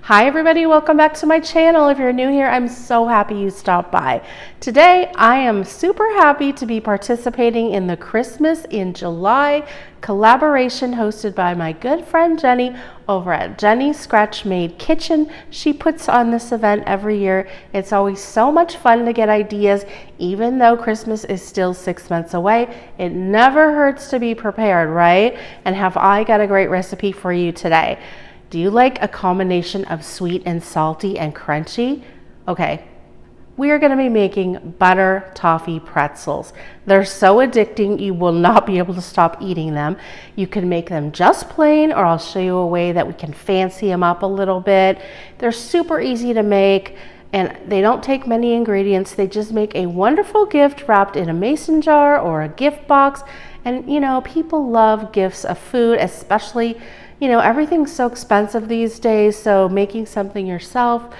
Hi everybody, welcome back to my channel. If you're new here, I'm so happy you stopped by. Today, I am super happy to be participating in the Christmas in July collaboration hosted by my good friend Jeni over at Jeni's Scratch Made Kitchen. She puts on this event every year. It's always so much fun to get ideas. Even though Christmas is still 6 months away, it never hurts to be prepared, right? And have I got a great recipe for you today. Do you like a combination of sweet and salty and crunchy? Okay, we are going to be making butter toffee pretzels. They're so addicting, you will not be able to stop eating them. You can make them just plain, or I'll show you a way that we can fancy them up a little bit. They're super easy to make, and they don't take many ingredients. They just make a wonderful gift wrapped in a mason jar or a gift box. And you know, people love gifts of food, especially, you know, everything's so expensive these days, so making something yourself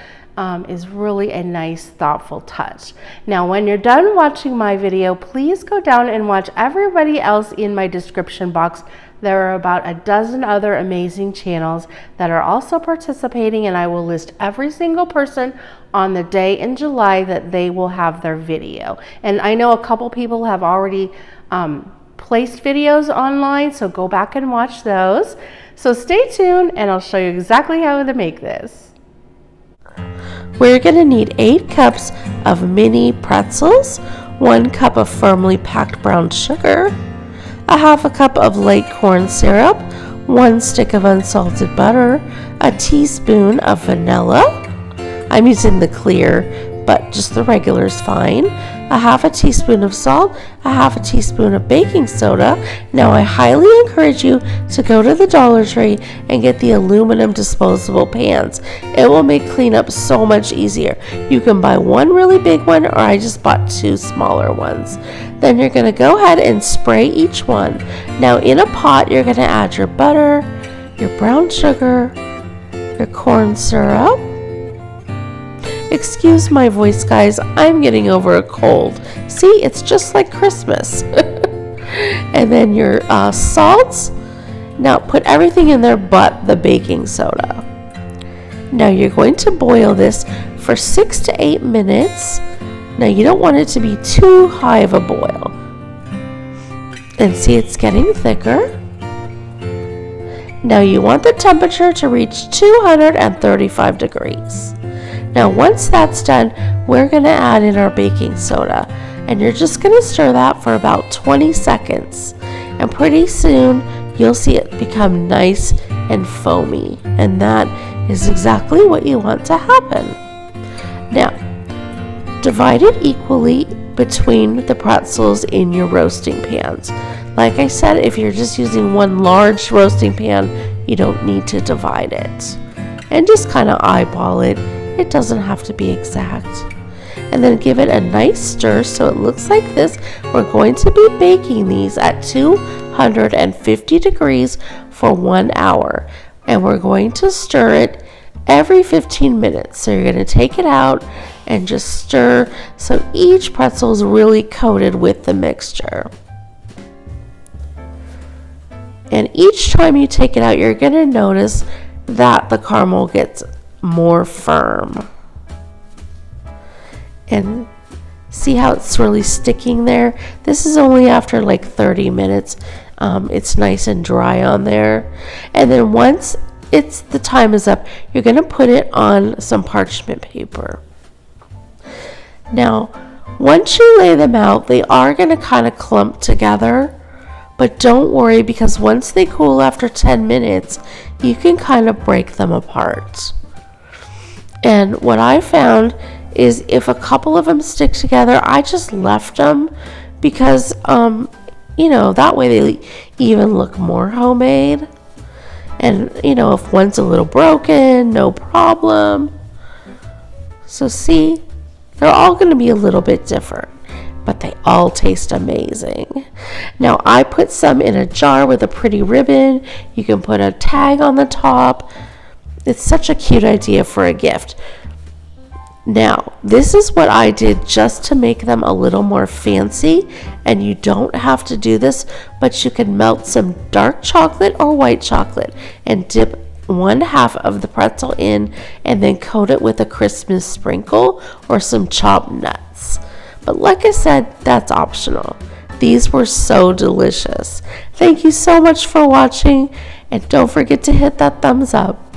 is really a nice, thoughtful touch. Now, when you're done watching my video, please go down and watch everybody else in my description box. There are about a dozen other amazing channels that are also participating, and I will list every single person on the day in July that they will have their video. And I know a couple people have already placed videos online, so go back and watch those. So stay tuned and I'll show you exactly how to make this. We're going to need 8 cups of mini pretzels, 1 cup of firmly packed brown sugar, a half a cup of light corn syrup, 1 stick of unsalted butter, a teaspoon of vanilla. I'm using the clear, but just the regular is fine. A half a teaspoon of salt, a half a teaspoon of baking soda. Now I highly encourage you to go to the Dollar Tree and get the aluminum disposable pans. It will make cleanup so much easier. You can buy one really big one, or I just bought 2 smaller ones. Then you're going to go ahead and spray each one. Now in a pot, you're going to add your butter, your brown sugar, your corn syrup. Excuse my voice, guys, I'm getting over a cold. See, it's just like Christmas. And then your salts. Now put everything in there but the baking soda. Now you're going to boil this for 6 to 8 minutes. Now you don't want it to be too high of a boil. And see, it's getting thicker. Now you want the temperature to reach 235 degrees. Now once that's done, we're going to add in our baking soda, and you're just going to stir that for about 20 seconds, and pretty soon you'll see it become nice and foamy, and that is exactly what you want to happen. Now divide it equally between the pretzels in your roasting pans. Like I said, if you're just using one large roasting pan, you don't need to divide it, and just kind of eyeball it. It doesn't have to be exact. And then give it a nice stir so it looks like this. We're going to be baking these at 250 degrees for 1 hour. And we're going to stir it every 15 minutes. So you're going to take it out and just stir so each pretzel is really coated with the mixture. And each time you take it out, you're going to notice that the caramel gets more firm. And see how it's really sticking there? This is only after like 30 minutes. It's nice and dry on there. And then once the time is up, you're going to put it on some parchment paper. Now, once you lay them out, they are going to kind of clump together. But don't worry, because once they cool after 10 minutes, you can kind of break them apart. And what I found is if a couple of them stick together, I just left them because, you know, that way they even look more homemade. And, you know, if one's a little broken, no problem. So see, they're all going to be a little bit different, but they all taste amazing. Now I put some in a jar with a pretty ribbon. You can put a tag on the top. It's such a cute idea for a gift. Now, this is what I did just to make them a little more fancy, and you don't have to do this, but you can melt some dark chocolate or white chocolate and dip one half of the pretzel in and then coat it with a Christmas sprinkle or some chopped nuts. But like I said, that's optional. These were so delicious. Thank you so much for watching, and don't forget to hit that thumbs up.